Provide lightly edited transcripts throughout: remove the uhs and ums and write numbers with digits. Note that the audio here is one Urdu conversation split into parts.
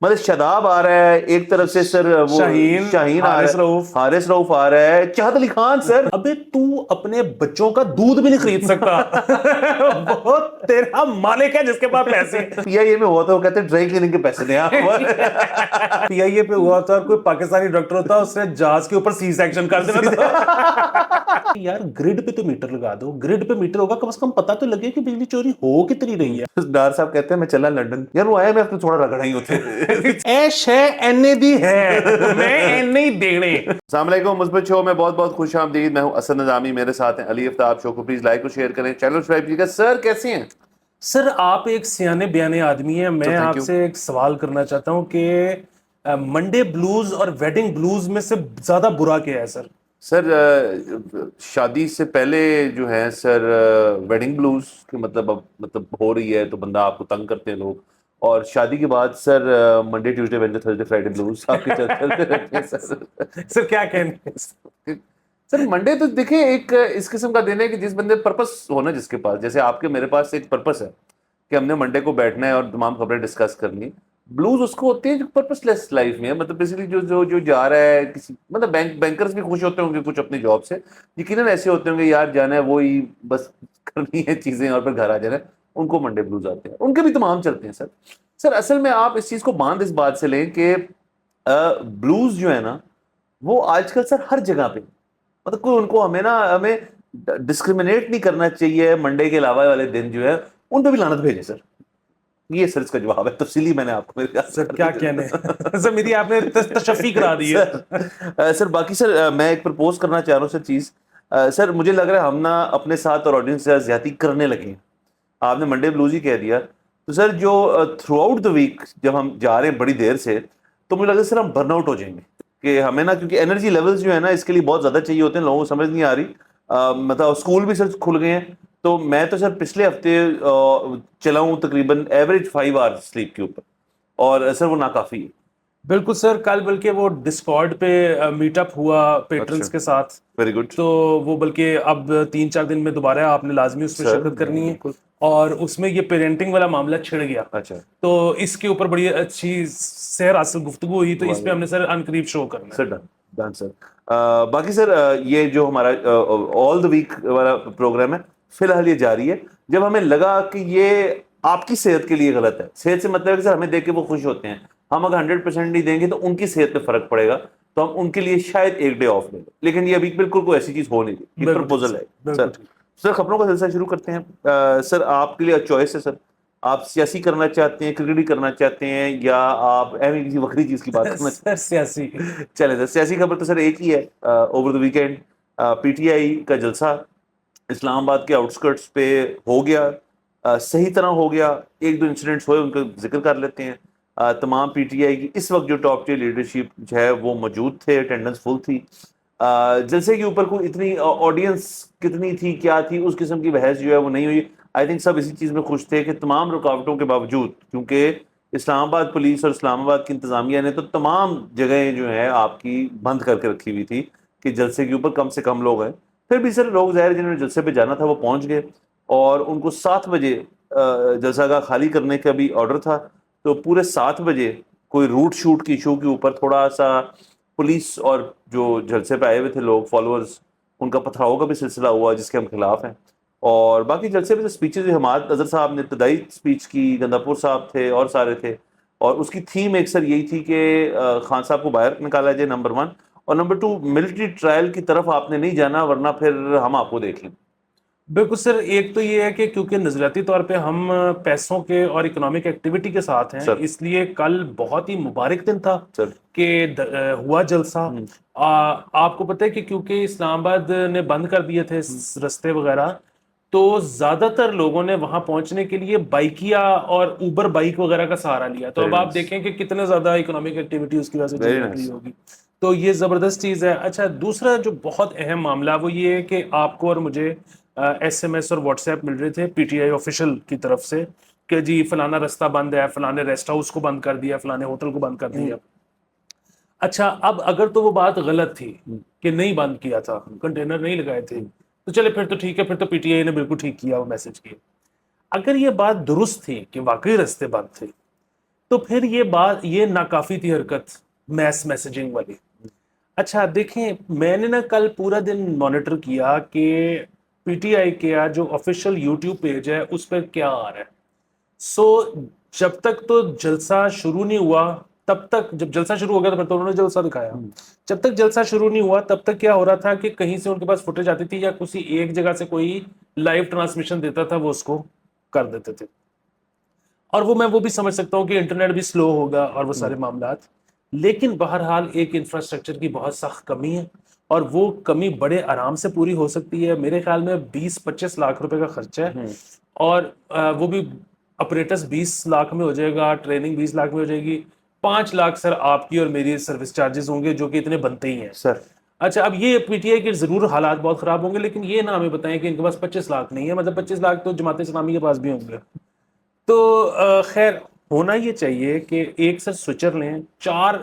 مطلب شاداب آ رہا ہے ایک طرف سے سر، وہ شاہین آ رہا ہے، حارث رؤف آ رہا ہے، چاہت علی خان سر. ابے تو اپنے بچوں کا دودھ بھی نہیں خرید سکتا. وہ تیرا مالک ہے جس کے پاس پیسے. پی آئی اے میں ہوا تھا، وہ کہتے ہیں ڈرائی کلیننگ کے پیسے دیں آپ. پی آئی اے پہ ہوا تھا، کوئی پاکستانی ڈاکٹر ہوتا اس نے جہاز کے اوپر سی سیکشن کر دینا تھا. یار گرڈ پہ تو میٹر لگا دو، گرڈ پہ میٹر ہوگا کم از کم پتا تو لگے کہ بجلی چوری ہو کتنی رہی ہے. ڈار صاحب کہتے ہیں میں چلا لنڈن. یار وہ آیا میں اپنے تھوڑا رگڑا ہی ہوتے. ایش ہے اینے دی ہے، میں اینے ہی دینے. السلام علیکم، مثبت شو میں بہت بہت خوش آمدید. میں ہوں اسد نظامی، میرے ساتھ ہیں علی افتاب. شو کو پلیز لائک اور شیئر کریں، چینل سبسکرائب کیجیے گا. سر کیسے ہیں؟ سر آپ ایک سیانے بیانے آدمی ہیں. میں آپ سے ایک سوال کرنا چاہتا ہوں کہ منڈے بلوز اور ویڈنگ بلوز میں سے زیادہ برا کیا ہے سر؟ سر شادی سے پہلے جو ہے سر ویڈنگ بلوز کہ مطلب ہو رہی ہے تو بندہ آپ کو تنگ کرتے ہیں لوگ، اور شادی کے بعد sir Monday Tuesday Wednesday Thursday Friday blues آپ کے چلتے رہتے ہیں سر. سر کیا کہنے سر منڈے تو دیکھیں ایک اس قسم کا دن ہے کہ جس بندے پرپس ہونا، جس کے پاس، جیسے آپ کے میرے پاس ایک پرپس ہے کہ ہم نے منڈے کو بیٹھنا ہے اور تمام خبریں ڈسکس کرنی. بلوز اس کو ہوتے ہیں جو پرپس لیس لائف میں ہے، مطلب بیسیکلی جو جا رہا ہے کسی، مطلب بینکرز بھی خوش ہوتے ہوں گے کچھ اپنی جاب سے، یقیناً ایسے ہوتے ہوں گے یار جانا ہے وہی بس کرنی ہے چیزیں اور پھر گھر آ جانا ہے، ان کو منڈے بلوز آتے ہیں. ان کے بھی تمام چلتے ہیں سر. سر اصل میں آپ اس چیز کو باندھ اس بات سے لیں کہ بلوز جو ہے نا وہ آج کل سر ہر جگہ پہ، مطلب کوئی ان کو ہمیں ڈسکریمنیٹ نہیں کرنا چاہیے. منڈے کے علاوہ والے دن جو ہے ان پہ بھی لعنت بھیجے سر. یہ سر اس کا جواب ہے تفصیلی، میں نے آپ کو سر کیا کہنے سر میری آپ نے تشفی کرا دی ہے. سر باقی سر میں ایک پرپوز کرنا چاہ رہا ہوں سر چیز. سر مجھے لگ رہا ہے ہم نا اپنے ساتھ اور آڈینس سے زیادتی کرنے لگے ہیں. آپ نے منڈے بلوز ہی کہہ دیا تو سر جو تھرو آؤٹ دا ویک جب ہم جا رہے ہیں بڑی دیر سے، تو مجھے لگتا ہے سر ہم برن آؤٹ ہو جائیں گے کہ ہمیں نا، کیونکہ انرجی لیولز جو ہے نا اس کے لیے بہت زیادہ چاہیے ہوتے ہیں. لوگوں کو سمجھ نہیں آ رہی. مطلب اسکول بھی سر کھل گئے ہیں، تو میں تو سر پچھلے ہفتے چلا ہوں تقریباً ایوریج 5 آورز سلیپ کے اوپر، اور سر وہ ناکافی ہے. بالکل سر. کل بلکہ وہ ڈسکارڈ پہ میٹ اپ ہوا پیٹرنز کے ساتھ، ویری گڈ. تو وہ بلکہ اب 3-4 دن میں دوبارہ آپ نے لازمی اس میں شرکت کرنی ہے، اور اس میں یہ پیرنٹنگ والا معاملہ چھڑ گیا. اچھا، تو اس کے اوپر بڑی اچھی سیر حاصل گفتگو ہوئی، تو اس پہ ہم نے سر انقریب شو کرنا ہے. سر ڈن سر. باقی سر یہ جو ہمارا آل دا ویک والا پروگرام ہے فی الحال یہ جاری ہے. جب ہمیں لگا کہ یہ آپ کی صحت کے لیے غلط ہے، صحت سے مطلب ہے کہ سر ہمیں دیکھ کے وہ خوش ہوتے ہیں، ہم اگر 100% نہیں دیں گے تو ان کی صحت پہ فرق پڑے گا، تو ہم ان کے لیے شاید ایک ڈے آف لیں گے. لیکن یہ ابھی بالکل کوئی ایسی چیز ہو نہیں رہی، یہ پرپوزل ہے سر. سر خبروں کا سلسلہ شروع کرتے ہیں. سر آپ کے لیے چوائس ہے سر، آپ سیاسی کرنا چاہتے ہیں، کرکٹ کرنا چاہتے ہیں، یا آپ اہم کسی وقری چیز کی بات کرنا چاہتے ہیں؟ سیاسی. چلے سر سیاسی خبر تو سر ایک ہی ہے. Over the weekend P T I کا جلسہ اسلام آباد کے آؤٹسکرٹس پہ ہو گیا. صحیح طرح ہو گیا. ایک دو انسیڈنٹس ہوئے ان کا ذکر کر لیتے ہیں. تمام پی ٹی آئی کی اس وقت جو ٹاپ ٹیئر لیڈرشپ جو ہے وہ موجود تھے، اٹینڈنس فل تھی. جلسے کے اوپر کوئی اتنی آڈینس کتنی تھی کیا تھی اس قسم کی بحث جو ہے وہ نہیں ہوئی. آئی تھنک سب اسی چیز میں خوش تھے کہ تمام رکاوٹوں کے باوجود، کیونکہ اسلام آباد پولیس اور اسلام آباد کی انتظامیہ نے تو تمام جگہیں جو ہیں آپ کی بند کر کے رکھی ہوئی تھی کہ جلسے کے اوپر کم سے کم لوگ ہیں. پھر بھی سر لوگ ظاہر جنہوں نے جلسے پہ جانا تھا وہ پہنچ گئے، اور ان کو 7 بجے جلسہ کا خالی کرنے کا بھی آرڈر تھا. تو پورے 7 بجے کوئی روٹ شوٹ کی ایشو کے اوپر تھوڑا سا پولیس اور جو جلسے پہ آئے ہوئے تھے لوگ فالوورز، ان کا پتھراؤ کا بھی سلسلہ ہوا جس کے ہم خلاف ہیں. اور باقی جلسے میں اسپیچز، حماد اظہر صاحب نے ابتدائی اسپیچ کی، گنداپور صاحب تھے اور سارے تھے، اور اس کی تھیم ایک سر یہی تھی کہ خان صاحب کو باہر نکالا جائے، نمبر 1، اور نمبر 2 ملٹری ٹرائل کی طرف آپ نے نہیں جانا ورنہ پھر ہم آپ کو دیکھ لیں. بالکل سر. ایک تو یہ ہے کہ کیونکہ نظریاتی طور پہ ہم پیسوں کے اور اکنامک ایکٹیویٹی کے ساتھ ہیں، اس لیے کل بہت ہی مبارک دن تھا کہ ہوا جلسہ. آپ کو پتہ ہے کہ کیونکہ اسلام آباد نے بند کر دیے تھے رستے وغیرہ، تو زیادہ تر لوگوں نے وہاں پہنچنے کے لیے بائکیا اور اوبر بائک وغیرہ کا سہارا لیا. تو اب آپ دیکھیں کہ کتنے زیادہ اکنامک ایکٹیویٹی اس کی وجہ سے جنریٹ ہوئی ہوگی. تو یہ زبردست چیز ہے. اچھا دوسرا جو بہت اہم معاملہ وہ یہ ہے کہ آپ کو اور مجھے ایس ایم ایس اور واٹس ایپ مل رہے تھے پی ٹی آئی آفیشل کی طرف سے کہ جی فلانا رستہ بند ہے، فلانے ریسٹ ہاؤس کو بند کر دیا، فلانے ہوٹل کو بند کر دیا. اچھا اب اگر تو وہ بات غلط تھی کہ نہیں بند کیا تھا، کنٹینر نہیں لگائے تھے، تو چلے پھر تو ٹھیک ہے، پھر تو پی ٹی آئی نے بالکل ٹھیک کیا وہ میسج کیا. اگر یہ بات درست تھی کہ واقعی رستے بند تھے، تو پھر یہ بات یہ ناکافی تھی حرکت میس میسجنگ والی. اچھا دیکھیں میں نے نا کل پورا دن مانیٹر کیا کہ پی ٹی آئی کا جو آفیشیل یوٹیوب پیج ہے اس پہ کیا آ رہا ہے. سو جب تک تو جلسہ شروع نہیں ہوا تب تک، جب جلسہ شروع ہو گیا تو پھر تو انہوں نے جلسہ دکھایا. جب تک جلسہ شروع نہیں ہوا تب تک کیا ہو رہا تھا کہ کہیں سے ان کے پاس فوٹیج آتی تھی یا کسی ایک جگہ سے کوئی لائیو ٹرانسمیشن دیتا تھا وہ اس کو کر دیتے تھے. اور وہ بھی سمجھ سکتا ہوں کہ انٹرنیٹ بھی سلو ہوگا اور وہ سارے معاملات، لیکن بہرحال ایک انفراسٹرکچر کی بہت سخت کمی ہے اور وہ کمی بڑے آرام سے پوری ہو سکتی ہے. میرے خیال میں 20-25 لاکھ روپے کا خرچہ ہے اور وہ بھی اپریٹس 20 لاکھ میں ہو جائے گا، ٹریننگ 20 لاکھ میں ہو جائے گی. 5 لاکھ سر آپ کی اور میری سروس چارجز ہوں گے جو کہ اتنے بنتے ہی ہیں سر. اچھا اب یہ پی ٹی آئی کے ضرور حالات بہت خراب ہوں گے، لیکن یہ نہ ہمیں بتائیں کہ ان کے پاس 25 لاکھ نہیں ہے. مطلب 25 لاکھ تو جماعت اسلامی کے پاس بھی ہوں گے. تو خیر ہونا یہ چاہیے کہ ایک سر سوئچر لیں، 4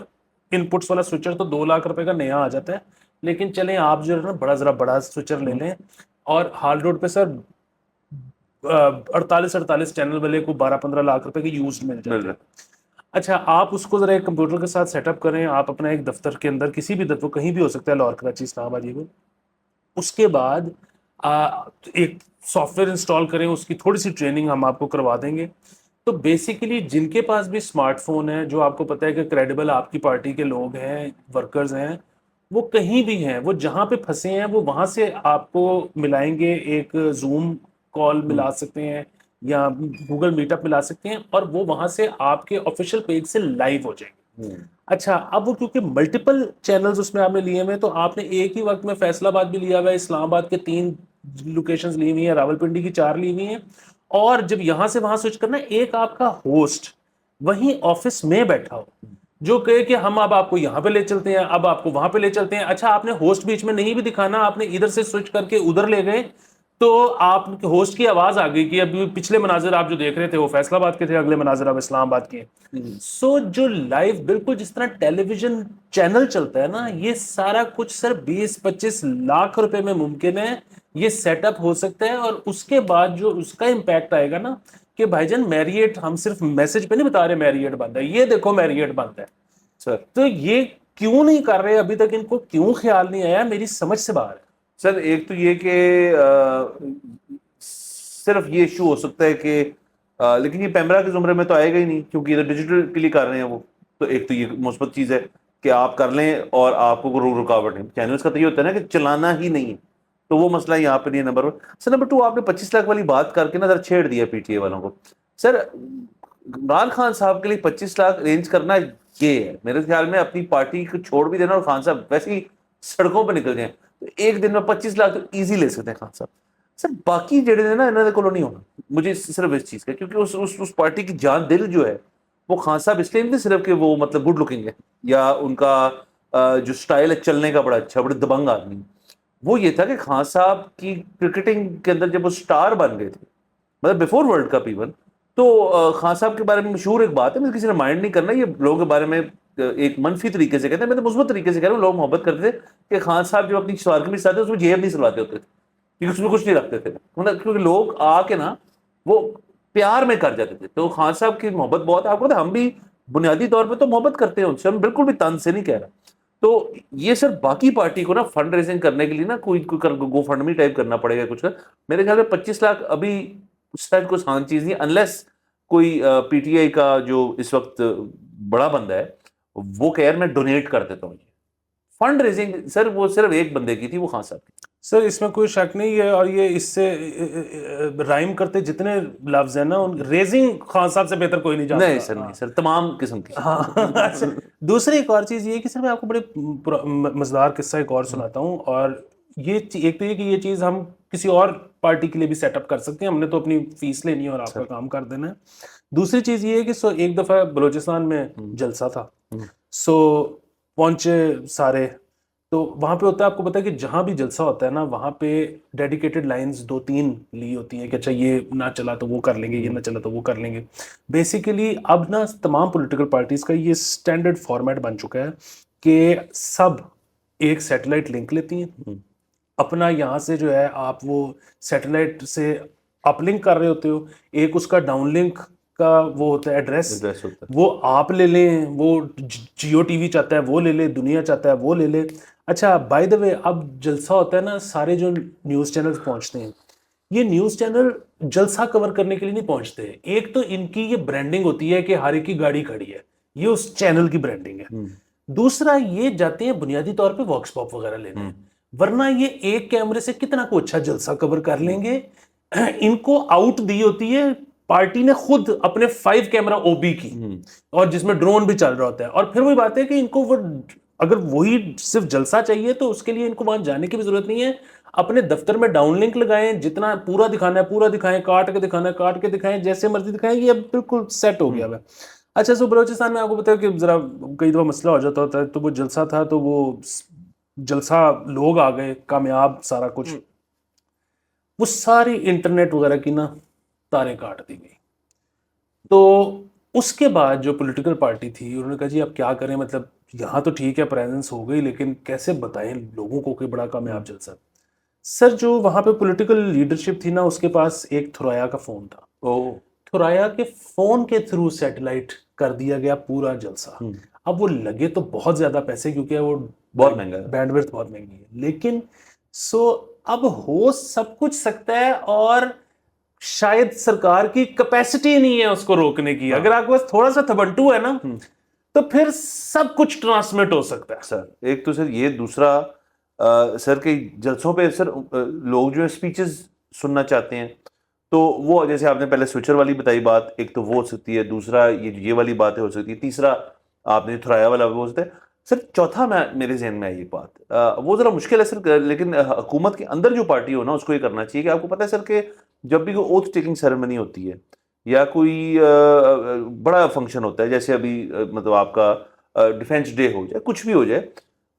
ان پٹس والا سوئچر تو 2 لاکھ روپے کا نیا آ جاتا ہے، لیکن چلیں آپ جو ہے نا ذرا بڑا سوئچر لے لیں. اور ہال روڈ پہ سر 48 چینل والے کو 12-15 لاکھ روپے کی یوزڈ مل جاتے ہیں. اچھا آپ اس کو ذرا ایک کمپیوٹر کے ساتھ سیٹ اپ کریں، آپ اپنا ایک دفتر کے اندر کسی بھی دفتر کہیں بھی ہو سکتا ہے، لاہور، کراچی، اسلام آباد، یہ اس کے بعد ایک سافٹ ویئر انسٹال کریں، اس کی تھوڑی سی ٹریننگ ہم آپ کو کروا دیں گے. تو بیسیکلی جن کے پاس بھی اسمارٹ فون ہے، جو آپ کو پتہ ہے کہ کریڈیبل آپ کی پارٹی کے لوگ ہیں، ورکرز ہیں، وہ کہیں بھی ہیں، وہ جہاں پہ پھنسے ہیں وہ وہاں سے آپ کو ملائیں گے. ایک زوم کال ملا سکتے ہیں یا گوگل میٹ اپ ملا سکتے ہیں اور وہ وہاں سے آپ کے آفیشیل پیج سے لائیو ہو جائیں گے. اچھا اب وہ کیونکہ ملٹیپل چینلز اس میں آپ نے لیے ہوئے ہیں تو آپ نے ایک ہی وقت میں فیصل آباد بھی لیا ہوا ہے، اسلام آباد کے 3 لوکیشنز لی ہوئی ہیں، راولپنڈی کی 4 لی ہوئی ہیں. اور جب یہاں سے وہاں سوئچ کرنا، ایک آپ کا ہوسٹ وہیں آفس میں بیٹھا ہو جو کہے کہ ہم اب آپ کو یہاں پہ لے چلتے ہیں، اب آپ کو وہاں پہ لے چلتے ہیں. اچھا آپ نے ہوسٹ بیچ میں نہیں بھی دکھانا، آپ نے ادھر سے سوئچ کر کے ادھر لے گئے تو آپ ہوسٹ کی آواز آ گئی کہ اب پچھلے مناظر آپ جو دیکھ رہے تھے وہ فیصل آباد کے تھے، اگلے مناظر اب اسلام آباد کے. سو جو لائیو بالکل جس طرح ٹیلی ویژن چینل چلتا ہے نا، یہ سارا کچھ سر 20-25 لاکھ روپے میں ممکن ہے یہ سیٹ اپ ہو سکتا ہے. اور اس کے بعد جو اس کا امپیکٹ آئے گا نا کہ بھائی جان میریٹ، ہم صرف میسج پہ نہیں بتا رہے میریٹ بند ہے، یہ دیکھو میریٹ بند ہے سر. تو یہ کیوں نہیں کر رہے ابھی تک، ان کو کیوں خیال نہیں آیا، میری سمجھ سے باہر ہے. سر ایک تو یہ کہ صرف یہ ایشو ہو سکتا ہے کہ لیکن یہ پیمرا کے زمرے میں تو آئے گا ہی نہیں کیونکہ ادھر ڈیجیٹل کے لیے کر رہے ہیں وہ. تو ایک تو یہ مثبت چیز ہے کہ آپ کر لیں اور آپ کو رکاوٹ نہیں. چینلز کا تو یہ ہوتا ہے نا کہ چلانا ہی نہیں ہے، تو وہ مسئلہ یہاں پہ نہیں ہے. نمبر 1. سر نمبر 2 آپ نے 25 لاکھ والی بات کر کے نا ذرا چھیڑ دیا پی ٹی اے والوں کو. سر عمران خان صاحب کے لیے 25 لاکھ ارینج کرنا یہ ہے میرے خیال میں، اپنی پارٹی کو چھوڑ بھی دینا اور خان صاحب ویسے ہی سڑکوں پہ نکل جائیں تو ایک دن میں 25 لاکھ تو ایزی لے سکتے ہیں خان صاحب. سر باقی جڑے ہیں نا انہوں نے کولو نہیں ہونا مجھے صرف اس چیز کا، کیونکہ اس پارٹی کی جان دل جو ہے وہ خان صاحب اس لیے نہیں صرف کہ وہ مطلب گڈ لکنگ ہے یا ان کا جو سٹائل ہے چلنے کا بڑا اچھا، بڑے دبنگ آدمی. وہ یہ تھا کہ خان صاحب کی کرکٹنگ کے اندر جب وہ سٹار بن گئے تھے، مطلب بیفور ورلڈ کپ ایون، تو خان صاحب کے بارے میں مشہور ایک بات ہے، مجھے کسی نے مائنڈ نہیں کرنا، یہ لوگوں کے بارے میں ایک منفی طریقے سے کہتے ہیں، میں تو مثبت طریقے سے کہہ رہا ہوں. لوگ محبت کرتے تھے کہ خان صاحب جو اپنی شلوار قمیض سلاتے اس میں جیب نہیں سلواتے ہوتے تھے کیونکہ اس میں کچھ نہیں رکھتے تھے، کیونکہ لوگ آ کے نا وہ پیار میں کر جاتے تھے. تو خان صاحب کی محبت بہت ہے، آپ کو ہم بھی بنیادی طور پہ تو محبت کرتے ہیں ان سے، ہم بالکل بھی تن سے نہیں کہہ رہا. تو یہ سر باقی پارٹی کو نا فنڈ ریزنگ کرنے کے لیے نا کوئی گو فنڈ می ٹائپ کرنا پڑے گا کچھ. میرے خیال میں 25 لاکھ ابھی اس ٹائپ کوئی آسان چیز نہیں، انلیس کوئی پی ٹی آئی کا جو اس وقت بڑا بندہ ہے وہ کہ یار میں ڈونیٹ کر دیتا ہوں. فنڈ ریزنگ سر وہ صرف ایک بندے کی تھی، وہ خان صاحب کی. سر اس میں کوئی شک نہیں ہے، اور یہ اس سے رائم کرتے جتنے لفظ ہیں نا، ریزنگ خان صاحب سے بہتر کوئی نہیں جانتا. نہیں سر، نہیں سر، تمام قسم کی. ہاں دوسری ایک اور چیز یہ ہے کہ سر میں آپ کو بڑے مزدار قصہ ایک اور سناتا ہوں. اور یہ ایک تو یہ کہ یہ چیز ہم کسی اور پارٹی کے لیے بھی سیٹ اپ کر سکتے ہیں، ہم نے تو اپنی فیس لینی ہے اور آپ کا کام کر دینا ہے. دوسری چیز یہ ہے کہ ایک دفعہ بلوچستان میں جلسہ تھا، پہنچے سارے، تو وہاں پہ ہوتا ہے آپ کو پتا ہے کہ جہاں بھی جلسہ ہوتا ہے نا وہاں پہ ڈیڈیکیٹڈ لائنز 2-3 لی ہوتی ہیں کہ اچھا یہ نہ چلا تو وہ کر لیں گے، یہ نہ چلا تو وہ کر لیں گے. بیسیکلی اب نا تمام پولیٹیکل پارٹیز کا یہ سٹینڈرڈ فارمیٹ بن چکا ہے کہ سب ایک سیٹلائٹ لنک لیتی ہیں اپنا، یہاں سے جو ہے آپ وہ سیٹلائٹ سے اپ لنک کر رہے ہوتے ہو، ایک اس کا ڈاؤن لنک کا وہ ہوتا ہے ایڈریس، وہ آپ لے لیں، وہ جیو ٹی وی چاہتا ہے وہ لے لے، دنیا چاہتا ہے وہ لے لے. اچھا بائی دا وے اب جلسہ ہوتا ہے نا، سارے جو نیوز چینل پہنچتے ہیں، یہ نیوز چینل جلسہ کور کرنے کے لیے نہیں پہنچتے. ایک تو ان کی یہ برانڈنگ ہوتی ہے کہ ہر ایک کی گاڑی کھڑی ہے، یہ اس چینل کی برانڈنگ ہے. دوسرا یہ جاتے ہیں بنیادی طور پہ واکس پاپ وغیرہ لینے، ورنہ یہ ایک کیمرے سے کتنا کو اچھا جلسہ کور کر لیں گے. ان کو آؤٹ دی ہوتی ہے پارٹی نے خود اپنے 5 کیمرہ او بی کی، اور جس میں ڈرون بھی چل رہا ہوتا ہے. اور پھر وہی بات ہے کہ ان کو وہ اگر وہی صرف جلسہ چاہیے تو اس کے لیے ان کو وہاں جانے کی بھی ضرورت نہیں ہے. اپنے دفتر میں ڈاؤن لنک لگائیں، جتنا پورا دکھانا ہے پورا دکھائیں، کاٹ کے دکھانا ہے کاٹ کے دکھائیں، جیسے مرضی دکھائیں. یہ اب بالکل سیٹ ہو گیا ہے. اچھا سو بلوچستان میں آپ کو پتا ہے کہ ذرا کئی دفعہ مسئلہ ہو جاتا ہوتا ہے، تو وہ جلسہ تھا تو وہ جلسہ لوگ آ گئے کامیاب سارا کچھ، وہ ساری انٹرنیٹ وغیرہ کی نا تاریں کاٹ دی گئی. تو اس کے بعد جو پولیٹیکل پارٹی تھی انہوں نے کہا جی اب کیا کریں، مطلب یہاں تو ٹھیک ہے پریزنس ہو گئی لیکن کیسے بتائیں لوگوں کو کہ بڑا کامیاب جلسہ. سر جو وہاں پہ پولیٹیکل لیڈرشپ تھی نا، اس کے پاس ایک تھرایا کا فون تھا. تھرایا کے فون کے تھرو سیٹلائٹ کر دیا گیا پورا جلسہ. اب وہ لگے تو بہت زیادہ پیسے کیونکہ وہ بہت مہنگا ہے، بینڈ وڈتھ بہت مہنگی ہے، لیکن سو اب ہو سب کچھ سکتا ہے، اور شاید سرکار کی کیپیسٹی نہیں ہے اس کو روکنے کی. اگر آپ کے پاس تھوڑا سا تھبنٹو ہے نا تو پھر سب کچھ ٹرانسمٹ ہو سکتا ہے. سر ایک تو سر یہ، دوسرا سر کے جلسوں پہ سر لوگ جو ہے اسپیچز سننا چاہتے ہیں، تو وہ جیسے آپ نے پہلے سوئچر والی بتائی بات، ایک تو وہ ہو سکتی ہے، دوسرا یہ والی باتیں ہو سکتی ہے، تیسرا آپ نے تھرایا والا وہ ہو سکتا ہے. سر چوتھا میرے ذہن میں آئی ایک بات، وہ ذرا مشکل ہے سر، لیکن حکومت کے اندر جو پارٹی ہو نا اس کو یہ کرنا چاہیے کہ آپ کو پتہ ہے سر کہ جب بھی کوئی اوتھ ٹیکنگ سیریمنی ہوتی ہے یا کوئی بڑا فنکشن ہوتا ہے، جیسے ابھی مطلب آپ کا ڈیفینس ڈے ہو جائے، کچھ بھی ہو جائے،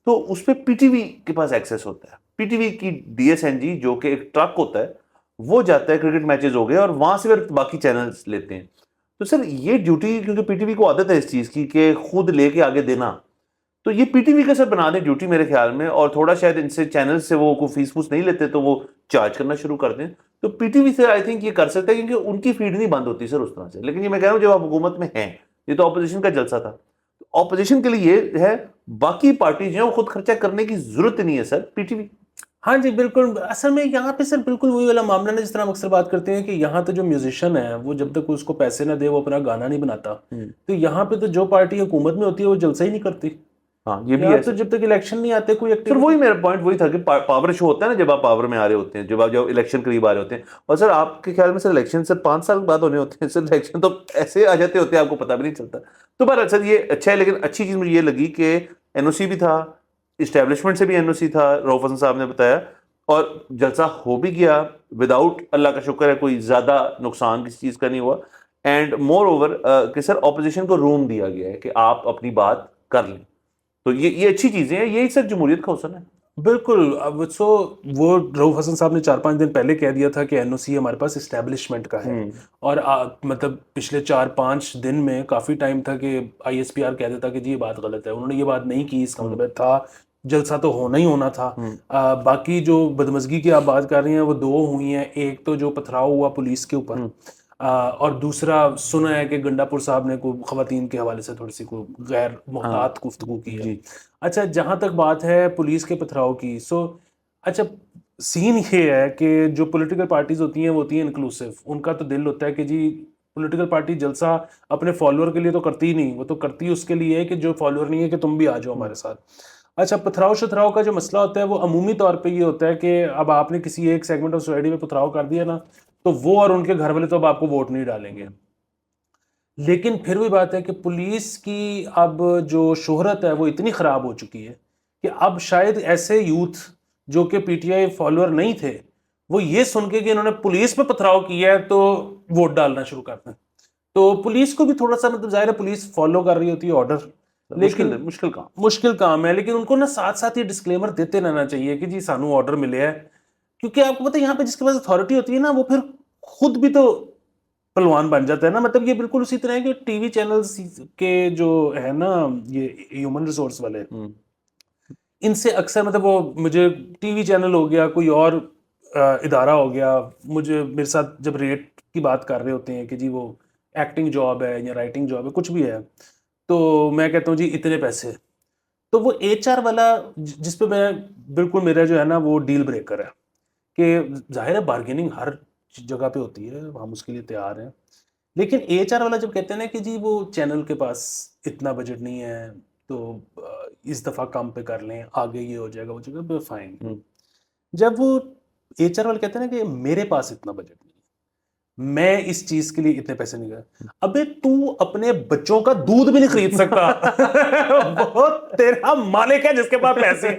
تو اس پہ پی ٹی وی کے پاس ایکسیس ہوتا ہے. پی ٹی وی کی ڈی ایس این جی جو کہ ایک ٹرک ہوتا ہے، وہ جاتا ہے کرکٹ میچز ہو گئے اور وہاں سے پھر باقی چینلز لیتے ہیں. تو سر یہ ڈیوٹی، کیونکہ پی ٹی وی کو عادت ہے اس چیز کی کہ خود لے کے آگے دینا، تو یہ پی ٹی وی کا سر بنا دیں ڈیوٹی میرے خیال میں، اور تھوڑا شاید ان سے چینل سے وہ کوئی فیس پوس نہیں لیتے تو وہ چارج کرنا شروع کر دیں. تو پی ٹی وی سے آئی تھنک یہ کر سکتا ہے، کیونکہ ان کی فیڈ نہیں بند ہوتی سر اس طرح سے. لیکن یہ میں کہہ رہا ہوں جب آپ حکومت میں ہیں، یہ تو اپوزیشن کا جلسہ تھا، اپوزیشن کے لیے یہ ہے، باقی پارٹی جو ہے وہ خود خرچہ کرنے کی ضرورت نہیں ہے سر. پی ٹی وی ہاں جی بالکل. اصل میں یہاں پہ سر بالکل وہی والا معاملہ ہے جس طرح ہم اکثر بات کرتے ہیں کہ یہاں تو جو میوزیشین ہے وہ جب تک اس کو پیسے نہ دے وہ اپنا گانا نہیں بناتا. تو یہاں پہ تو جو پارٹی حکومت میں ہوتی ہے وہ جلسہ ہی نہیں کرتی. ہاں یہ بھی ہے تو جب تک الیکشن نہیں آتے کوئی سر. وہی میرا پوائنٹ وہی تھا کہ پاور ایشو ہوتا ہے نا جب آپ پاور میں آ رہے ہوتے ہیں، جب الیکشن قریب آ رہے ہوتے ہیں. اور سر آپ کے خیال میں سر الیکشن سر 5 سال بعد ہونے ہوتے ہیں سر؟ الیکشن تو ایسے آ جاتے ہوتے ہیں، آپ کو پتہ بھی نہیں چلتا. تو بہرحال سر یہ اچھا ہے، لیکن اچھی چیز مجھے یہ لگی کہ این او سی بھی تھا، اسٹیبلشمنٹ سے بھی این او سی تھا، رؤف حسن صاحب نے بتایا، اور جلسہ ہو بھی گیا وداؤٹ، اللہ کا شکر ہے کوئی زیادہ نقصان کسی چیز کا نہیں ہوا. اینڈ مور اوور کہ سر اپوزیشن کو روم دیا گیا ہے کہ آپ اپنی بات کر لیں. تو یہ اچھی چیزیں ہیں، یہی سر جمہوریت کا حسن ہے. بالکل. اب وہ رؤف حسن صاحب نے 4-5 دن پہلے کہہ دیا تھا کہ این او سی ہمارے پاس اسٹیبلشمنٹ کا ہے، اور مطلب پچھلے 4-5 دن میں کافی ٹائم تھا کہ آئی ایس پی آر کہہ دیتا کہ جی یہ بات غلط ہے. انہوں نے یہ بات نہیں کی، اس کا مطلب تھا جلسہ تو ہونا ہی ہونا تھا. باقی جو بدمزگی کی آپ بات کر رہے ہیں وہ 2 ہوئی ہیں. ایک تو جو پتھراؤ ہوا پولیس کے اوپر، اور دوسرا سنا ہے کہ گنڈا پور صاحب نے کوئی خواتین کے حوالے سے تھوڑی سی کوئی غیر محتاط گفتگو کی ہے. اچھا جہاں تک بات ہے پولیس کے پتھراؤ کی، اچھا سین یہ ہے کہ جو پولیٹیکل پارٹیز ہوتی ہیں وہ ہوتی ہیں انکلوسیو. ان کا تو دل ہوتا ہے کہ جی پولیٹیکل پارٹی جلسہ اپنے فالوور کے لیے تو کرتی ہی نہیں، وہ تو کرتی اس کے لیے ہے کہ جو فالوور نہیں ہے کہ تم بھی آ جاؤ ہمارے ساتھ. اچھا پتھراؤ شتھراؤ کا جو مسئلہ ہوتا ہے وہ عمومی طور پہ یہ ہوتا ہے کہ اب آپ نے کسی ایک سیگمنٹ آف سوسائٹی میں پتھراؤ کر دیا نا تو وہ اور ان کے گھر والے تو اب آپ کو ووٹ نہیں ڈالیں گے. لیکن پھر بھی بات ہے کہ پولیس کی اب جو شہرت ہے وہ اتنی خراب ہو چکی ہے کہ اب شاید ایسے یوتھ جو کہ پی ٹی آئی فالوور نہیں تھے وہ یہ سن کے کہ انہوں نے پولیس پہ پتھراؤ کیا ہے تو ووٹ ڈالنا شروع کرتے ہیں. تو پولیس کو بھی تھوڑا سا مطلب ظاہر ہے پولیس فالو کر رہی ہوتی ہے آرڈر، لیکن مشکل کام ہے. لیکن ان کو نا ساتھ ساتھ یہ ڈسکلیمر دیتے رہنا چاہیے کہ جی سانو آرڈر ملے ہے، کیونکہ آپ کو پتہ ہے یہاں پہ جس کے پاس اتھارٹی ہوتی ہے نا وہ پھر خود بھی تو پلوان بن جاتا ہے نا. مطلب یہ بالکل اسی طرح ہے کہ ٹی وی چینلز کے جو ہے نا یہ ہیومن ریسورس والے، ان سے اکثر مطلب وہ مجھے ٹی وی چینل ہو گیا کوئی اور ادارہ ہو گیا، مجھے میرے ساتھ جب ریٹ کی بات کر رہے ہوتے ہیں کہ جی وہ ایکٹنگ جاب ہے یا رائٹنگ جاب ہے, کچھ بھی ہے, تو میں کہتا ہوں جی اتنے پیسے, تو وہ ایچ آر والا جس پہ میں بالکل میرا جو ہے نا وہ ڈیل بریکر ہے کہ ظاہر ہے بارگیننگ ہر جگہ پہ ہوتی ہے, ہم اس کے لیے تیار ہیں, لیکن ایچ آر والا جب کہتے ہیں نا کہ جی وہ چینل کے پاس اتنا بجٹ نہیں ہے تو اس دفعہ کم پہ کر لیں, آگے یہ ہو جائے گا, وہ جگہ فائن. جب وہ ایچ آر والے کہتے ہیں نا کہ میرے پاس اتنا بجٹ نہیں ہے, میں اس چیز کے لیے اتنے پیسے نہیں کر, ابے تو اپنے بچوں کا دودھ بھی نہیں خرید سکتا, وہ تیرا مالک ہے جس کے پاس پیسے,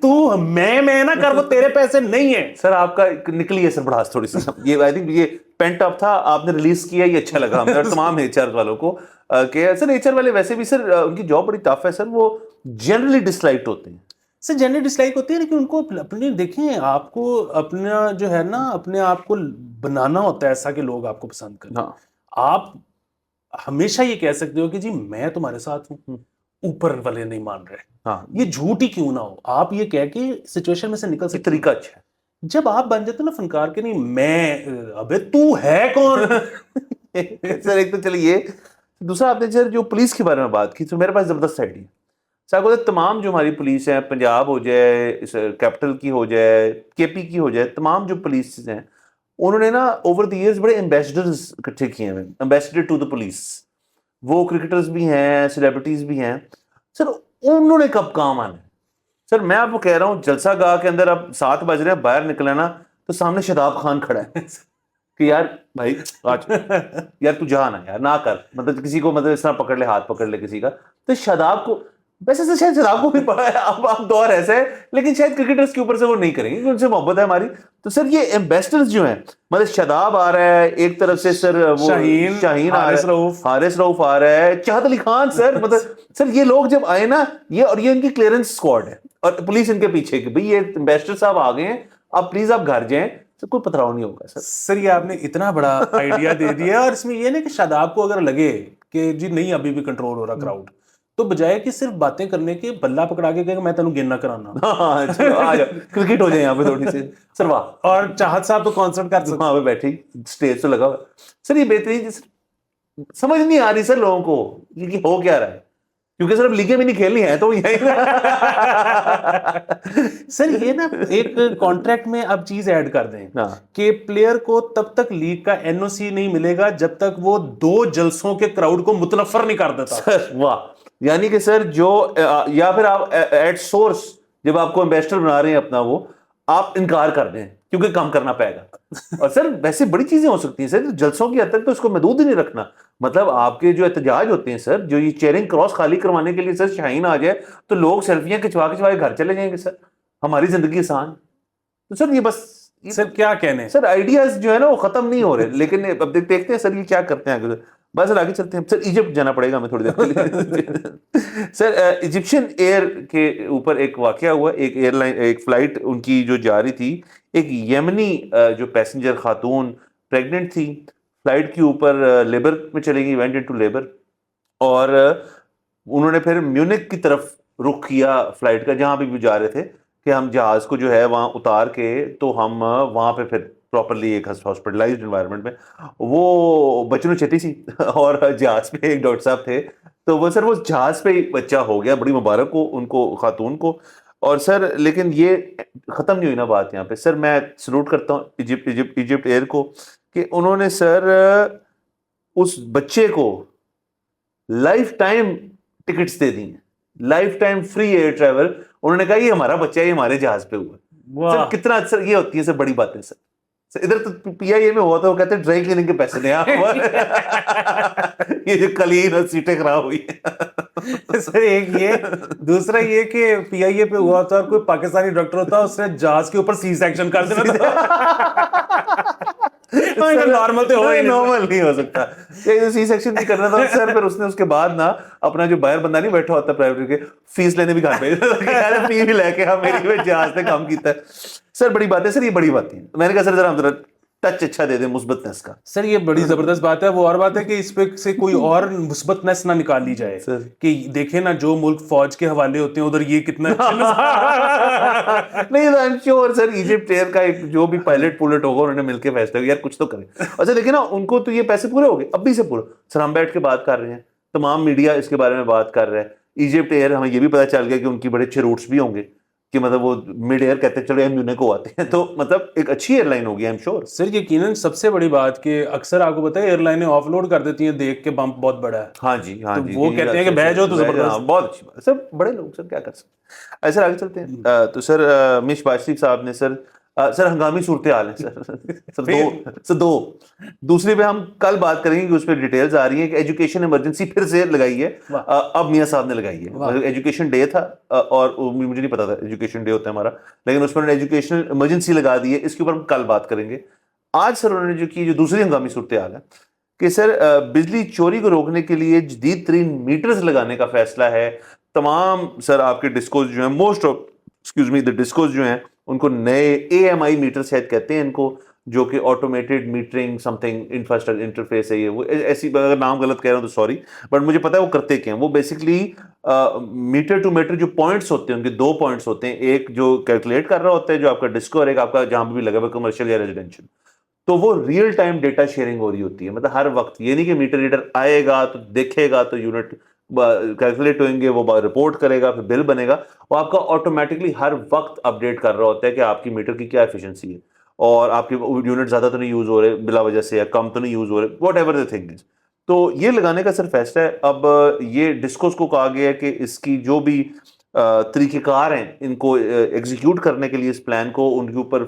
تو میں نہ کر, وہ تیرے پیسے نہیں ہیں. سر آپ کا نکلی ہے سر بڑھاس تھوڑی سی, یہ آئی تھنک یہ پینٹ اپ تھا, آپ نے ریلیز کیا, یہ اچھا لگا ہمیں اور تمام ایچ آر والوں کو کہ سر ایچ آر والے ویسے بھی سر ان کی جاب بڑی ٹف ہے سر, وہ جنرلی ڈس لائکڈ ہوتے ہیں سر, جنرلی ڈس لائک ہوتی ہے, لیکن ان کو اپنے دیکھیں, آپ کو اپنا جو ہے نا اپنے آپ کو بنانا ہوتا ہے ایسا کہ لوگ آپ کو پسند کریں. آپ ہمیشہ یہ کہہ سکتے ہو کہ جی میں تمہارے ساتھ ہوں, اوپر والے نہیں مان رہے, یہ جھوٹ ہی کیوں نہ ہو, آپ یہ کہہ کے سچویشن میں سے نکل سکتے. طریقہ اچھا ہے جب آپ بن جاتے نا فنکار کے, نہیں میں, ابے تو ہے کون. سر ایک تو چلیے, دوسرا آپ نے سر جو پولیس کے بارے میں بات کی, تو میرے پاس زبردست آئیڈیا. سر تمام جو ہماری پولیس ہیں, پنجاب ہو جائے, کیپٹل کی ہو جائے, کے پی کی ہو جائے, تمام جو پولیس ہیں انہوں نے نا اوور دی ایئرز بڑے ایمبیسڈرز اکٹھے کیے ہیں, ایمبیسڈر ٹو دا پولیس. وہ کرکٹرز بھی ہیں, سیلیبریٹیز بھی ہیں. سر انہوں نے کب کام آنا ہے سر, میں آپ کو کہہ رہا ہوں, جلسہ گاہ کے اندر اب 7 بج رہے ہیں, باہر نکلے نا تو سامنے شاداب خان کھڑا ہے کہ یار بھائی آج یار تو جا نا یار, نہ کر, مطلب کسی کو مطلب اس طرح پکڑ لے, ہاتھ پکڑ لے کسی کا. تو شاداب کو ویسے سے شاید شاداب کو بھی پڑا ہے, اب دور ایسا ہے, لیکن شاید کرکٹرز کے اوپر سے وہ نہیں کریں گے کیونکہ ان سے محبت ہے ہماری. تو سر یہ ایمبیسڈرز جو ہیں, مطلب شاداب آ رہا ہے ایک طرف سے, سر وہ شاہین آ رہا ہے, حارث رؤف آ رہا ہے, چاہت علی خان سر, مطلب سر یہ لوگ جب آئے نا, یہ اور یہ ان کی کلیئرنس اسکواڈ ہے, اور پولیس ان کے پیچھے کہ بھئی یہ ایمبیسڈر صاحب آ گئے ہیں, اب پلیز آپ گھر جائیں. سر کوئی پتھراؤ نہیں ہوگا سر. سر یہ آپ نے اتنا بڑا آئیڈیا دے دیا, اور اس میں یہ نہیں کہ شاداب کو اگر لگے کہ جی نہیں ابھی بھی کنٹرول ہو رہا کراؤڈ, تو بجائے کہ صرف باتیں کرنے کے بلہ پکڑا کے کہ میں تینوں گیند نہ کرانا, کرکٹ ہو جائے یہاں پہ تھوڑی سی سر. واہ, اور چاہت صاحب تو کانسرٹ کر سکتے, وہاں پہ بیٹھی اسٹیج تو لگا ہوا سر. یہ بہترین سمجھ نہیں آ رہی سر لوگوں کو کہ ہو کیا رہا ہے, کیونکہ سر اب لیگیں بھی نہیں کھیلنی ہے تو یہی سر یہ نا ایک کانٹریکٹ میں اب چیز ایڈ کر دیں کہ پلیئر کو تب تک لیگ کا این او سی نہیں ملے گا جب تک وہ 2 جلسوں کے کراؤڈ کو متنفر نہیں کر دیتا. سر واہ, یعنی کہ سر جو یا پھر آپ ایٹ سورس جب آپ کو ایمبیسڈر بنا رہے ہیں اپنا, وہ آپ انکار کر دیں کیونکہ کام کرنا پائے گا. اور سر ویسے بڑی چیزیں ہو سکتی ہیں سر, جلسوں کی حد تک تو اس کو محدود ہی نہیں رکھنا. مطلب آپ کے جو احتجاج ہوتے ہیں سر, جو یہ چیئرنگ کراس خالی کروانے کے لیے سر شاہین آ جائے تو لوگ سیلفیاں کھچوا کے گھر چلے جائیں گے سر, ہماری زندگی آسان. تو سر یہ بس سر کیا کہنے سر, آئیڈیاز جو ہے نا وہ ختم نہیں ہو رہے, لیکن اب دیکھتے ہیں سر یہ کیا کرتے ہیں. بس سر آگے چلتے ہیں سر, ایجپٹ جانا پڑے گا ہمیں تھوڑی دیر کے لیے. سر ایجپشین ایئر کے اوپر ایک واقعہ ہوا, ایک ایئر لائن, ایک فلائٹ ان کی جو جا رہی تھی, ایک یمنی جو پیسنجر خاتون پریگننٹ تھی, فلائٹ کے اوپر لیبر میں چلے گئی, وینٹ انٹو لیبر, اور انہوں نے پھر میونک کی طرف رخ کیا فلائٹ کا, جہاں بھی جا رہے تھے, کہ ہم جہاز کو جو ہے وہاں اتار کے تو ہم وہاں پہ پھر پراپرلی ایک ہاسپٹلائزڈ انوائرمنٹ میں. وہ بچوں چھٹی سی, اور جہاز پہ ایک ڈاکٹر صاحب تھے, تو وہ سر وہ جہاز پہ بچہ ہو گیا, بڑی مبارک ہو ان کو, خاتون کو. اور سر لیکن یہ ختم نہیں ہوئی نا بات یہاں پہ سر, میں سلوٹ کرتا ہوں ایجپٹ ایئر کو کہ انہوں نے سر اس بچے کو لائف ٹائم ٹکٹس دے دی ہیں, lifetime free air travel. انہوں نے کہا یہ ہمارا بچہ ہے, یہ ہمارے جہاز پہ ہوا. سر کتنا سر یہ ہوتی ہے سر بڑی باتیں سر. ادھر تو پی آئی اے میں ہوا تھا, وہ کہتے ہیں ڈرائی کلیننگ کے پیسے دیں آپ, یہ جو کلین اور سیٹیں خراب ہوئی ہیں. سر ایک یہ, دوسرا یہ کہ پی آئی اے پہ ہوا تھا اور کوئی پاکستانی ڈاکٹر ہوتا, اس نے جہاز کے اوپر سی سیکشن کر دینا تھا. نارمل تو نارمل نہیں ہو سکتا, سی سیکشن بھی کرنا تھا سر. پھر اس نے اس کے بعد نا اپنا جو باہر بندہ نہیں بیٹھا ہوتا پرائیویٹ کے, فیس لینے بھی گھر پہ فی بھی لے کے میری جہاز پہ کام کیتا ہے. سر بڑی بات ہے سر, یہ بڑی بات ہے. میں نے کہا سر ذرا ٹچ اچھا دے دیں مثبتنس کا. سر یہ بڑی زبردست بات ہے. وہ اور بات ہے کہ اس پہ سے کوئی اور مثبتنس نہ نکال لی جائے کہ دیکھیں نا جو ملک فوج کے حوالے ہوتے ہیں ادھر یہ کتنا نہیں. I am sure sir Egypt Air کا ایک جو بھی پائلٹ پولٹ ہوگا انہوں نے مل کے فیصلہ یار کچھ تو کریں. اچھا دیکھیں نا ان کو تو یہ پیسے پورے ہو گئے اب بھی سے پورے. سر ہم بیٹھ کے بات کر رہے ہیں, تمام میڈیا اس کے بارے میں بات کر رہا ہے. ایجپٹ ایئر ہمیں یہ بھی پتا چل گیا کہ ان کی بڑے اچھے روٹس بھی ہوں گے کہ مطلب وہ مڈ ایئر کہتے ہیں چلو ایم یو کو آتے ہیں, تو مطلب ایک اچھی ایئر لائن ہوگی. آئی ایم شیور سر یقیناً سب سے بڑی بات کہ اکثر آپ کو پتا ہے ایئر لائنیں آف لوڈ کر دیتی ہیں دیکھ کے بمپ بہت بڑا ہے. ہاں جی ہاں جی, وہ کہتے ہیں کہ بہ جاؤ تو زبردست. بہت اچھی بات. سر بڑے لوگ سر کیا کر سکتے ہیں. ایسے آگے چلتے ہیں. تو سر مش باشریف صاحب نے سر ہنگامی صورتحال ہے سر دو. دوسری پہ ہم کل بات کریں گے کہ اس پہ ڈیٹیلز آ رہی ہیں کہ ایجوکیشن ایمرجنسی پھر سے لگائی ہے. اب میاں صاحب نے لگائی ہے. ایجوکیشن ڈے تھا اور مجھے نہیں پتا تھا ایجوکیشن ڈے ہوتا ہے ہمارا, لیکن اس پر ایجوکیشن ایمرجنسی لگا دی ہے. اس کے اوپر ہم کل بات کریں گے. آج سر انہوں نے جو کی جو دوسری ہنگامی صورتحال ہے کہ سر بجلی چوری کو روکنے کے لیے جدید ترین میٹرز لگانے کا فیصلہ ہے. تمام سر آپ کے ڈسکوز جو ہیں موسٹ آف ڈسکوز جو ہیں ان کو نئے اے ایم آئی میٹر شاید کہتے ہیں ان کو, جو کہ automated metering some thing interface ہے. یہ وہ ایسی اگر نام غلط کہہ رہا ہوں تو سوری, بٹ مجھے پتا ہے وہ کرتے کیا ہیں. وہ بیسکلی میٹر ٹو میٹر جو پوائنٹس ہوتے ہیں ان کے دو پوائنٹس ہوتے ہیں, ایک جو کیلکولیٹ کر رہا ہوتا ہے جو آپ کا ڈسکو اور ایک آپ کا جہاں بھی لگا ہوا کمرشل یا ریزیڈینشل. تو وہ ریئل ٹائم ڈیٹا شیئرنگ ہو رہی ہوتی ہے. مطلب ہر وقت یہ نہیں کہ میٹر ریڈر آئے گا تو دیکھے گا تو یونٹ کیلکولیٹ ہوئیں گے, وہ رپورٹ کرے گا, پھر بل بنے گا. وہ آپ کا آٹومیٹکلی ہر وقت اپڈیٹ کر رہا ہوتا ہے کہ آپ کی میٹر کی کیا ایفیشنسی ہے اور آپ کے یونٹ زیادہ تو نہیں یوز ہو رہے بلا وجہ سے یا کم تو نہیں یوز ہو رہے, what ever the thing is. تو یہ لگانے کا سر فیصلہ ہے. اب یہ ڈسکوس کو کہا گیا ہے کہ اس کی جو بھی طریقہ کار ہیں ان کو ایگزیکیوٹ کرنے کے لیے اس پلان کو, ان کے اوپر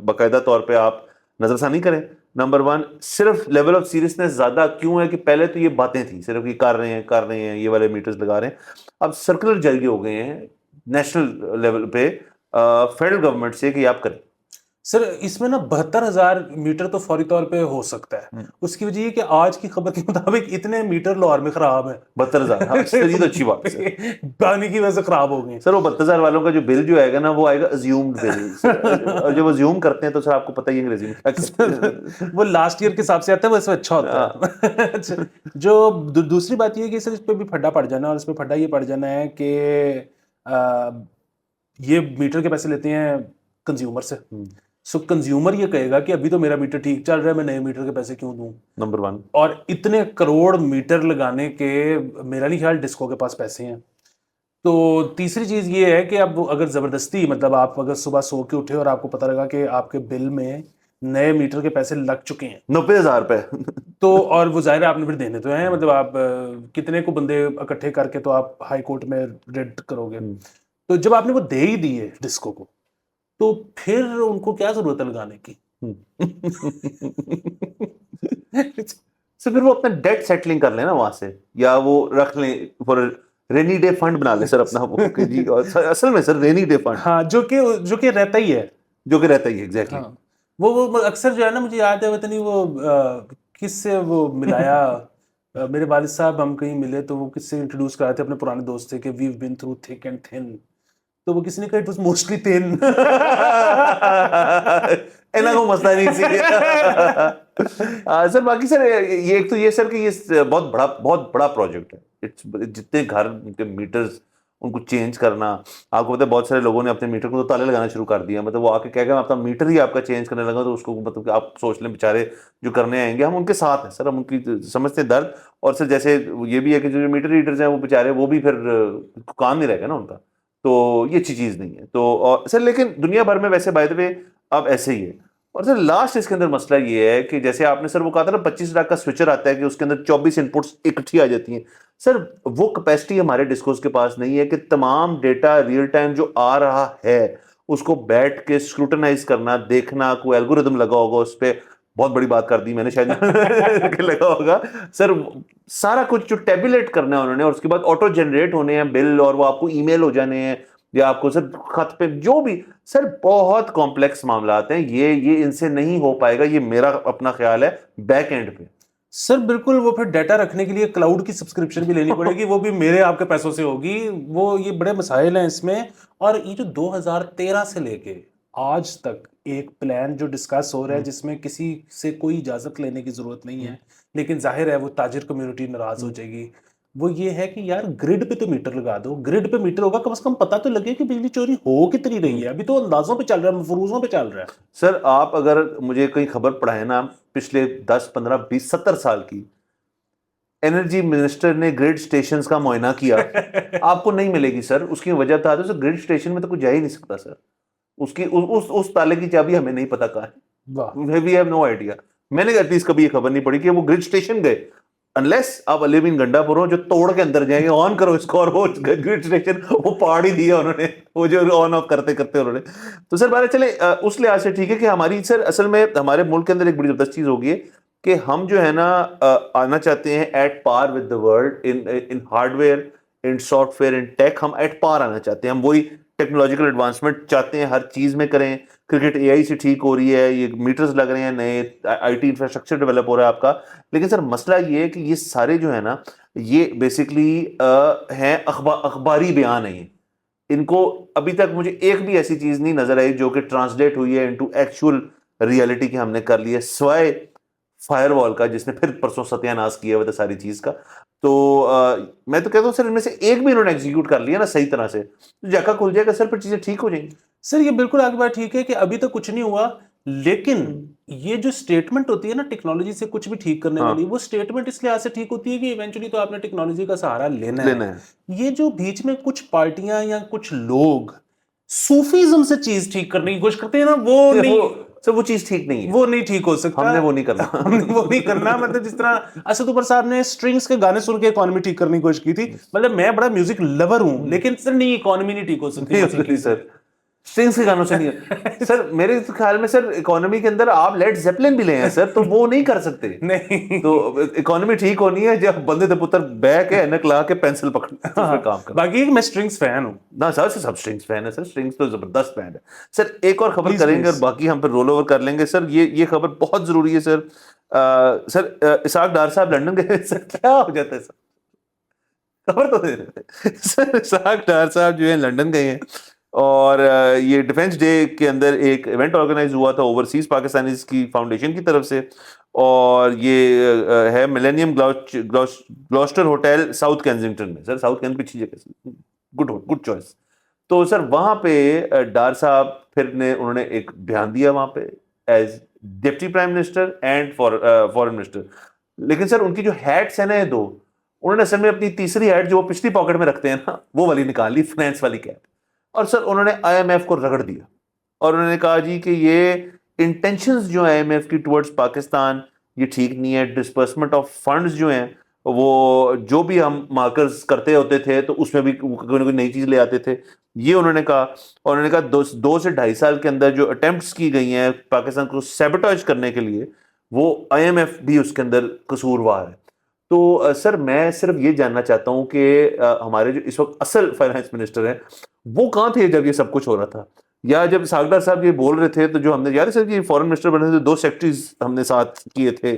باقاعدہ طور پہ آپ نظر ثانی کریں. نمبر 1 صرف لیول آف سیریسنس زیادہ کیوں ہے کہ پہلے تو یہ باتیں تھیں صرف یہ کر رہے ہیں یہ والے میٹرز لگا رہے ہیں. اب سرکولر جاری ہو گئے ہیں نیشنل لیول پہ فیڈرل گورنمنٹ سے کہ آپ کریں. سر اس میں نا 72,000 میٹر تو فوری طور پہ ہو سکتا ہے. اس کی وجہ یہ کہ آج کی خبر کے مطابق اتنے میٹر لاہور میں خراب ہیں. 72,000 یہ تو اچھی بات ہے, پانی کی وجہ سے خراب ہو گئے. سر وہ 72,000 والوں کا جو بل جو آئے گا نا وہ آئے گا ازیومڈ بل, اور جب ازیوم کرتے ہیں تو سر آپ کو پتہ ہی ہے انگریزی میں کیا کہتے ہیں, وہ لاسٹ ایئر کے حساب سے آتا ہے وہ اس میں اچھا ہوتا ہے. جو دوسری بات یہ ہے کہ سر اس پہ بھی پھڈا پڑ جانا, اور اس پہ پھڈا یہ پڑ جانا ہے کہ یہ میٹر کے پیسے لیتے ہیں کنزیومر سے. سو کنزیومر یہ کہے گا کہ ابھی تو میرا میٹر ٹھیک چل رہا ہے, میں نئے میٹر کے پیسے کیوں دوں. نمبر 1. اور اتنے کروڑ میٹر لگانے کے میرا نہیں خیال ڈسکو کے پاس پیسے ہیں. تو تیسری چیز یہ ہے کہ اب اگر زبردستی مطلب آپ اگر صبح سو کے اٹھے اور آپ کو پتہ لگا کہ آپ کے بل میں نئے میٹر کے پیسے لگ چکے ہیں 90,000 روپے, تو اور وہ ظاہر ہے آپ نے پھر دینے تو ہیں, مطلب آپ کتنے کو بندے اکٹھے کر کے تو آپ ہائی کورٹ میں ریڈ کرو گے. تو جب آپ نے وہ دے ہی دیے ڈسکو کو تو پھر ان کو کیا ضرورت ہے لگانے کی. سر پھر وہ اپنا ڈیٹ سیٹلنگ کر لیں نا وہاں سے, یا وہ رکھ لیں فور رینی ڈے فنڈ بنا لیں سر اپنا. جی اصل میں سر رینی ڈے فنڈ, ہاں جو کہ رہتا ہی ہے, ایگزیکٹلی. وہ اکثر جو ہے نا مجھے یاد ہے پتہ نہیں وہ کس سے وہ ملایا, میرے والد صاحب ہم کہیں ملے تو وہ کس سے انٹروڈیوس کرائے تھے اپنے پرانے دوست سے کہ we've been through thick and thin, تو وہ کسی نے کہا اٹ واز موسٹلی تھن. اینا کو مسئلہ نہیں سی. سر باقی سر یہ ایک تو یہ سر کہ یہ بہت بڑا پروجیکٹ ہے. جتنے گھر کے میٹرز ان کو چینج کرنا, آپ کو پتہ ہے بہت سارے لوگوں نے اپنے میٹر کو تو تالے لگانا شروع کر دیا. مطلب وہ آ کے کہہ گا میں اپنا میٹر ہی آپ کا چینج کرنے لگا, تو اس کو مطلب کہ آپ سوچ لیں بیچارے جو کرنے آئیں گے, ہم ان کے ساتھ ہیں سر, ہم ان کی سمجھتے ہیں درد. اور سر جیسے یہ بھی ہے کہ جو میٹر ریڈرز ہیں وہ بیچارے وہ بھی پھر کام نہیں رہے گا نا ان کا, تو یہ اچھی چیز نہیں ہے. تو سر لیکن دنیا بھر میں ویسے بائی دا وے اب ایسے ہی ہے. اور سر لاسٹ اس کے اندر مسئلہ یہ ہے کہ جیسے آپ نے سر وہ کہا تھا نا 25 لاکھ کا سوئچر آتا ہے کہ اس کے اندر 24 انپٹس اکٹھی آ جاتی ہیں. سر وہ کیپیسٹی ہمارے ڈسکوز کے پاس نہیں ہے کہ تمام ڈیٹا ریئل ٹائم جو آ رہا ہے اس کو بیٹھ کے اسکروٹنائز کرنا, دیکھنا, کوئی الگوریدم لگا ہوگا اس پہ. بہت بڑی بات کر دی میں نے شاید لگا ہوگا سر, سارا کچھ جو ٹیبولیٹ کرنا ہے انہوں نے, اور اس کے بعد آٹو جنریٹ ہونے ہیں بل, اور وہ آپ کو ای میل ہو جانے ہیں یا آپ کو سر خط پہ جو بھی. سر بہت کمپلیکس معاملات ہیں, یہ ان سے نہیں ہو پائے گا, یہ میرا اپنا خیال ہے بیک اینڈ پہ. سر بالکل, وہ پھر ڈیٹا رکھنے کے لیے کلاؤڈ کی سبسکرپشن بھی لینی پڑے گی, وہ بھی میرے آپ کے پیسوں سے ہوگی. وہ یہ بڑے مسائل ہیں اس میں. اور یہ جو 2013 سے لے کے آج تک ایک پلان جو ڈسکس ہو رہا ہے جس میں کسی سے کوئی اجازت لینے کی ضرورت نہیں ہے، لیکن ظاہر ہے وہ تاجر کمیونٹی ناراض ہو جائے گی، وہ یہ ہے کہ یار گرڈ پہ تو میٹر لگا دو، گرڈ پہ میٹر ہوگا کم از کم پتہ تو لگے کہ بجلی چوری ہو کتنی رہی ہے. ابھی تو اندازوں پہ چل رہا ہے، مفروضوں پہ چل رہا ہے. سر آپ اگر مجھے کوئی خبر پڑھائیں نا پچھلے 10 15 20 70 سال کی، انرجی منسٹر نے گریڈ سٹیشنز کا معائنہ کیا، آپ کو نہیں ملے گی سر. اس کی وجہ تھا تو گریڈ سٹیشن میں تو کوئی جا ہی نہیں سکتا سر. اس کی اس تالے کی چابی ہمیں نہیں پتا کہاں ہے. We have no idea. میں نے ایٹ لیسٹ کبھی یہ خبر نہیں پڑی کہ وہ گریڈ سٹیشن گئے، انلیس آپ علی بن گنڈا پور ہو جو توڑ کے اندر جائیں گے آن کرو اس کو، اور وہ گریڈ سٹیشن وہ پہاڑ ہی دیا انہوں نے، وہ جو آن آف کرتے کرتے انہوں نے. تو سر بارے چلے اس لحاظ سے ٹھیک ہے کہ ہماری سر اصل میں ہمارے ملک کے اندر ایک بڑی زبردست چیز ہوگی ہے کہ ہم جو ہے نا آنا چاہتے ہیں at par with the world in hardware, in software, in tech. ہم ایٹ پار آنا چاہتے ہیں، ہم وہی ٹیکنالوجیکل ایڈوانسمنٹ چاہتے ہیں ہر چیز میں کریں. کرکٹ اے آئی سے ٹھیک ہو رہی ہے، یہ میٹرز لگ رہے ہیں، نئے آئی ٹی انفراسٹرکچر ڈیولپ ہو رہا ہے آپ کا. لیکن سر مسئلہ یہ ہے کہ یہ سارے جو ہے نا یہ بیسکلی ہیں اخباری بیان ہیں. ان کو ابھی تک مجھے ایک بھی ایسی چیز نہیں نظر آئی جو کہ ٹرانسلیٹ ہوئی ہے انٹو ایکچوئل ریئلٹی کہ ہم نے کر لی ہے، سوائے فائر وال کا جس نے پھر پرسوں ستیہ ناش کیا ہوا تھا ساری چیز کا. تو میں تو کہتا ہوں سر ان میں سے ایک بھی انہوں نے ایگزیکیوٹ کر لیا نا صحیح طرح سے تو جگہ کھل جائے گا سر، پھر چیزیں ٹھیک ہو جائیں گی. سر یہ بالکل آپ کی بات ٹھیک ہے کہ ابھی تک کچھ نہیں ہوا، لیکن یہ جو سٹیٹمنٹ ہوتی ہے نا ٹیکنالوجی سے کچھ بھی ٹھیک کرنے والی، وہ سٹیٹمنٹ اس لحاظ سے ٹھیک ہوتی ہے کہ ایونچولی تو آپ نے ٹیکنالوجی کا سہارا لینا ہے. یہ جو بیچ میں کچھ پارٹیاں یا کچھ لوگ صوفیزم سے چیز ٹھیک کرنے کی کوشش کرتے ہیں نا، وہ نہیں سر، وہ چیز ٹھیک نہیں ہے، وہ نہیں ٹھیک ہو سکتا. ہم نے وہ نہیں کرنا. ہم نے وہ نہیں کرنا. مطلب جس طرح اسد عمر صاحب نے اسٹرنگز کے گانے سن کے اکانومی ٹھیک کرنے کی کوشش کی تھی. مطلب میں بڑا میوزک لور ہوں لیکن سر نہیں، اکانومی نہیں ٹھیک ہو سکتی سر. اسٹرنگس کے گانوں سے نہیں ہے سر. میرے خیال میں سر اکانومی کے اندر آپ لیڈ زیپلن بھی لے ہیں سر، تو وہ نہیں کر سکتے. نہیں تو اکانومی ٹھیک ہونی ہے جب بندے دے پتر بہ کے اینک لا کے پینسل پکڑ اس پہ کام کرنا. باقی میں اسٹرنگس فین ہوں. نہ سر سب اسٹرنگس فین ہے سر، اسٹرنگس تو زبردست بینڈ ہے سر. ایک اور خبر کریں گے اور باقی ہم پھر رول اوور کر لیں گے سر. یہ خبر بہت ضروری ہے سر. سر اسحاق ڈار صاحب لنڈن گئے سر، کیا ہو جاتا ہے سر؟ خبر تو دے رہے سر. اسحاق ڈار صاحب جو ہے لنڈن گئے ہیں اور یہ ڈیفنس ڈے کے اندر ایک ایونٹ آرگنائز ہوا تھا اوورسیز پاکستانیز کی فاؤنڈیشن کی طرف سے، اور یہ ہے ملینیم گلوسٹر ہوٹل ساؤتھ کینزنگٹن میں. سر ساؤتھ کینزنگٹن اچھی جگہ، گڈ چوائس. تو سر وہاں پہ ڈار صاحب پھر انہوں نے ایک بیان دیا وہاں پہ as deputy prime minister and foreign minister. لیکن سر ان کی جو ہیٹس ہیں نا یہ دو، انہوں نے اصل میں اپنی تیسری ہیٹ جو وہ پچھلی پاکٹ میں رکھتے ہیں نا وہ والی نکال لی، فائنینس والی کیپ. اور سر انہوں نے آئی ایم ایف کو رگڑ دیا اور انہوں نے کہا جی کہ یہ انٹینشنز جو آئی ایم ایف کی ٹورڈز پاکستان یہ ٹھیک نہیں ہے. ڈسپرسمنٹ آف فنڈز جو ہیں وہ جو بھی ہم مارکرز کرتے ہوتے تھے تو اس میں بھی کوئی نہ کوئی نئی چیز لے آتے تھے، یہ انہوں نے کہا. اور انہوں نے کہا 2 سے 2.5 سال کے اندر جو اٹیمپٹس کی گئی ہیں پاکستان کو سیبوٹاج کرنے کے لیے، وہ آئی ایم ایف بھی اس کے اندر قصوروار ہے. تو سر میں صرف یہ جاننا چاہتا ہوں کہ ہمارے جو اس وقت اصل فائنانس منسٹر ہیں وہ کہاں تھے جب یہ سب کچھ ہو رہا تھا؟ یا جب ساگدار صاحب یہ بول رہے تھے تو جو ہم نے یاد ہے سر یہ فورن منسٹر بنے تھے 2 سیکٹریز ہم نے ساتھ کیے تھے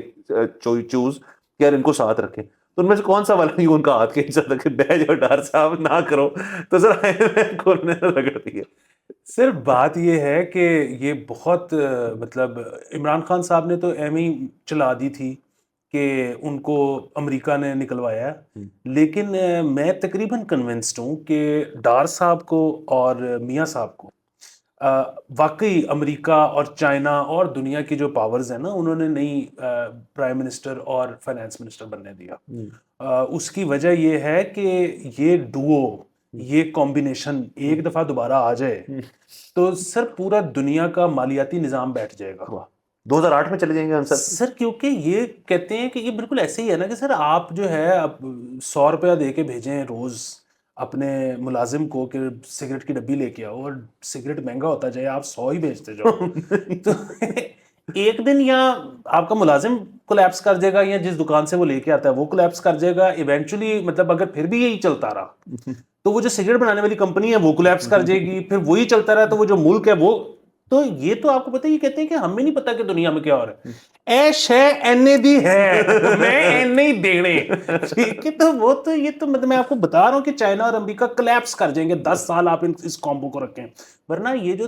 چوز کہ یار ان کو ساتھ رکھیں، تو ان میں سے کون سا والا ان کا ہاتھ کھینچا تھا کہ بہ جاؤ ڈار صاحب نہ کرو؟ تو سر کو رگڑ دیا. سر بات یہ ہے کہ یہ بہت مطلب عمران خان صاحب نے تو ایم ہی چلا دی تھی کہ ان کو امریکہ نے نکلوایا، لیکن میں تقریباً کنونسڈ ہوں کہ ڈار صاحب کو اور میاں صاحب کو واقعی امریکہ اور چائنا اور دنیا کی جو پاورز ہیں نا انہوں نے نہیں پرائم منسٹر اور فائنانس منسٹر بننے دیا. اس کی وجہ یہ ہے کہ یہ ڈوو، یہ کمبینیشن ایک دفعہ دوبارہ آ جائے تو سر پورا دنیا کا مالیاتی نظام بیٹھ جائے گا. 2008 میں چلے جائیں گے ہم سر کیونکہ یہ کہتے ہیں کہ یہ بالکل ایسے ہی ہے نا کہ سر آپ جو ہے اب 100 روپیہ دے کے بھیجیں روز اپنے ملازم کو کہ سگریٹ کی ڈبی لے کے آؤ، اور سگریٹ مہنگا ہوتا جائے آپ 100 ہی بھیجتے جاؤ تو ایک دن یا آپ کا ملازم کولیپس کر جائے گا یا جس دکان سے وہ لے کے آتا ہے وہ کولیپس کر جائے گا ایونچولی. مطلب اگر پھر بھی یہی چلتا رہا تو وہ جو سگریٹ بنانے والی کمپنی ہے وہ کولیپس کر جائے گی، پھر وہی چلتا رہا تو وہ جو ملک ہے وہ. تو یہ تو آپ کو پتہ، یہ کہتے ہیں کہ ہمیں نہیں پتا کہ دنیا میں کیا ہو رہا ہے. ایش ہے اینے دی ہے میں اینے ہی دینے ٹھیک ہے. تو وہ تو یہ تو مطلب میں آپ کو بتا رہا ہوں کہ چائنا اور امریکہ کلیپس کر جائیں گے 10 سال آپ اس کامبو کو رکھیں. ورنہ یہ جو